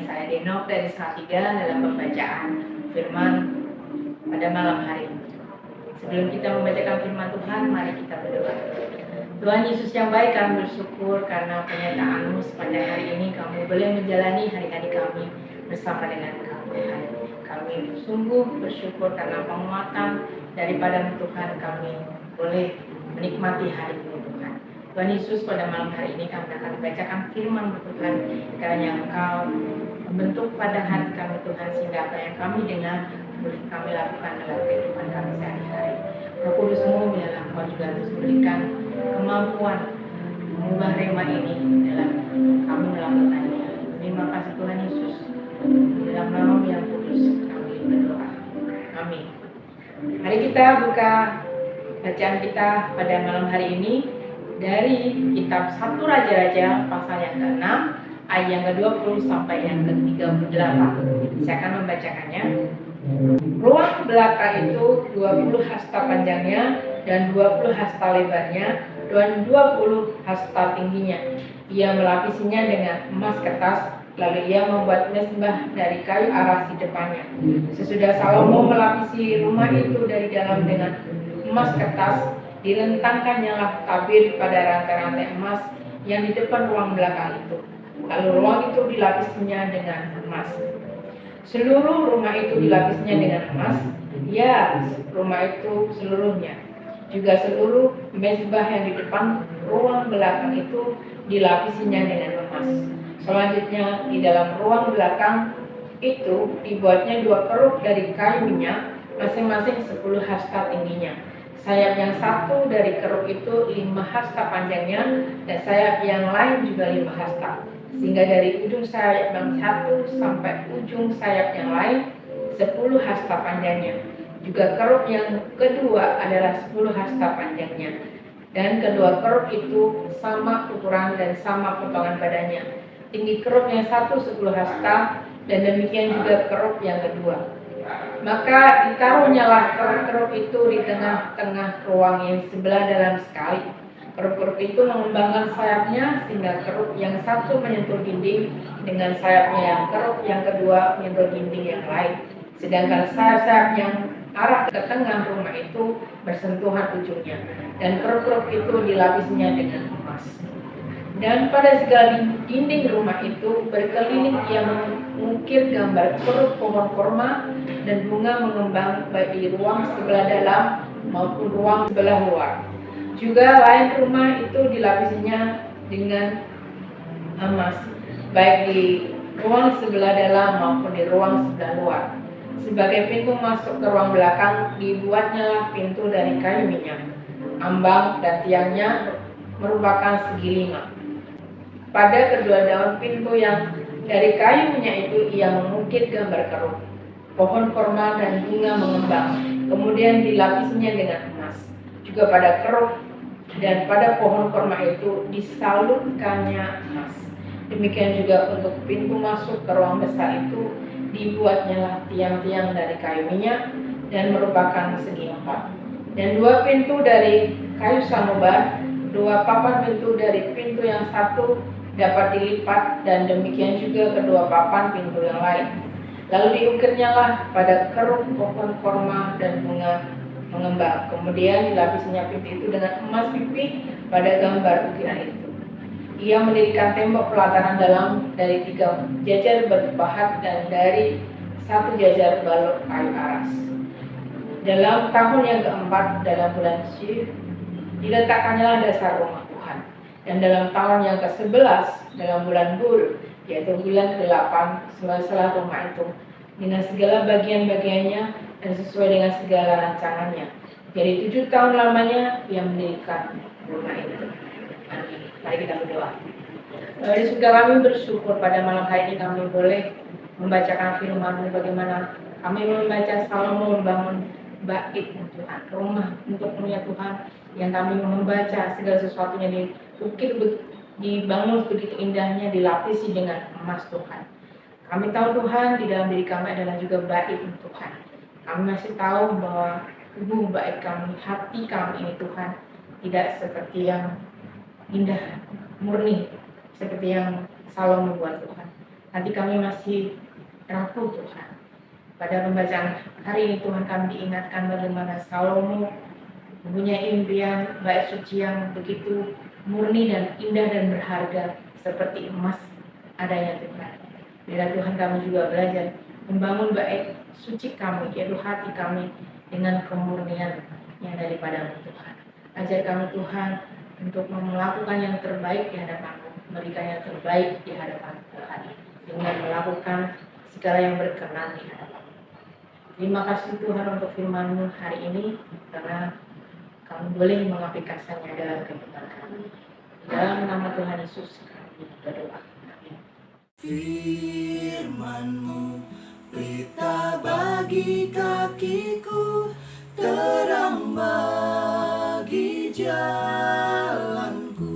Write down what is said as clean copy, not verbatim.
dengan saya Denok dari Salatiga dalam pembacaan firman pada malam hari ini. Sebelum kita membacakan firman Tuhan, mari kita berdoa. Tuhan Yesus yang baik, kami bersyukur karena penyertaan-Mu sepanjang hari ini kami boleh menjalani hari-hari kami bersama dengan Kami. Kami sungguh bersyukur karena penguatan daripada Tuhan, kami boleh menikmati hari ini Tuhan. Tuhan Yesus, pada malam hari ini kami akan membacakan firman Tuhan, kiranya Engkau membentuk pada hati kami Tuhan, sehingga apa yang kami dengar boleh kami lakukan dalam kehidupan kami sehari-hari. Roh Kudus-Mu, biarlah Engkau juga terus memberikan kemampuan mengubah rema ini dalam kami melakukannya. Terima kasih Tuhan Yesus. Dalam nama yang kudus kami berdoa. Amin. Mari kita buka bacaan kita pada malam hari ini dari kitab 1 Raja-Raja pasal yang ke-6 ayat yang ke-20 sampai yang ke-38. Saya akan membacakannya. Ruang belakang itu 20 hasta panjangnya dan 20 hasta lebarnya dan 20 hasta tingginya. Ia melapisinya dengan emas kertas, lalu ia membuat mezbah dari kayu aras di depannya. Sesudah Salomo melapisi rumah itu dari dalam dengan emas kertas, direntangkannya lah tabir pada rantai-rantai emas yang di depan ruang belakang itu. Lalu ruang itu dilapisinya dengan emas. Seluruh rumah itu dilapisinya dengan emas, ya, rumah itu seluruhnya. Juga seluruh mezbah yang di depan ruang belakang itu dilapisinya dengan emas. Selanjutnya, di dalam ruang belakang itu dibuatnya 2 kerub dari kayu minyak, masing-masing 10 hasta tingginya. Sayap yang satu dari kerub itu 5 hasta panjangnya, dan sayap yang lain juga 5 hasta. Sehingga dari ujung sayap yang satu sampai ujung sayap yang lain 10 hasta panjangnya. Juga kerub yang kedua adalah 10 hasta panjangnya. Dan kedua kerub itu sama ukuran dan sama potongan badannya. Tinggi kerub yang satu 10 hasta, dan demikian juga kerub yang kedua. Maka ditaruhnyalah kerub-kerub itu di tengah-tengah ruang yang sebelah dalam sekali. Kerub-kerub itu mengembangkan sayapnya sehingga kerub yang satu menyentuh dinding dengan sayapnya yang kerub yang kedua menyentuh dinding yang lain. Sedangkan sayap-sayap yang arah ke tengah rumah itu bersentuhan ujungnya, dan kerub-kerub itu dilapisinya dengan emas. Dan pada segala dinding rumah itu berkeliling ia mengukir gambar kerub pohon korma dan bunga mengembang baik di ruang sebelah dalam maupun ruang sebelah luar. Juga lain rumah itu dilapisinya dengan emas, baik di ruang sebelah dalam maupun di ruang sebelah luar. Sebagai pintu masuk ke ruang belakang dibuatnya pintu dari kayu minyak. Ambang dan tiangnya merupakan segi 5. Pada kedua daun pintu yang dari kayu minyak itu ia mengukir gambar kerub, pohon korma dan bunga mengembang, kemudian dilapisinya dengan emas. Juga pada kerub dan pada pohon korma itu disalutkannya emas. Demikian juga untuk pintu masuk ke ruang besar itu dibuatnya tiang-tiang dari kayu minyak dan merupakan segi 4. Dan 2 pintu dari kayu sanobar, 2 papan pintu dari pintu yang satu dapat dilipat, dan demikian juga kedua papan pintu yang lain. Lalu diukirnyalah pada kerub pohon korma dan bunga mengembang. Kemudian dilapisinya pintu itu dengan emas pipih pada gambar ukiran itu. Ia mendirikan tembok pelataran dalam dari 3 jajar batu pahat dan dari 1 jajar balok kayu aras. Dalam tahun yang keempat dalam bulan Syir diletakkannya dasar rumah Tuhan. Dan dalam tahun yang ke-11 dalam bulan Bul, yaitu bulan ke-8 setelah rumah itu, dengan segala bagian-bagiannya dan sesuai dengan segala rancangannya. Jadi 7 tahun lamanya ia mendirikan rumah itu. Amin. Mari kita berdoa. Di surga kami bersyukur pada malam hari ini kami boleh membacakan firman-Mu, bagaimana kami membaca Salomo membangun bait Tuhan, rumah untuk-Mu ya Tuhan, yang kami membaca segala sesuatunya diukir, dibangun begitu indahnya, dilapisi dengan emas Tuhan. Kami tahu Tuhan, di dalam diri kami adalah juga bait Tuhan. Kami masih tahu bahwa tubuh bait kami, hati kami ini Tuhan, tidak seperti yang indah, murni, seperti yang Salomo buat Tuhan. hati kami masih rapuh Tuhan. Pada pembacaan hari ini Tuhan, kami diingatkan bagaimana Salomo mempunyai impian bait suci yang begitu murni dan indah dan berharga seperti emas adanya Tuhan. Bila Tuhan, kami juga belajar membangun bait suci kami, yaitu hati kami dengan kemurnian yang daripada Tuhan. Ajar kami Tuhan untuk melakukan yang terbaik di hadapan-Mu, memberikan yang terbaik di hadapan Tuhan, dengan melakukan segala yang berkenan di hadapan. Terima kasih Tuhan untuk firman-Mu hari ini, karena kami boleh mengaplikasikannya dalam kehidupan kami. Dalam nama Tuhan Yesus kami berdoa. Amin. Firman-Mu pelita bagi kakiku, terang bagi jalanku.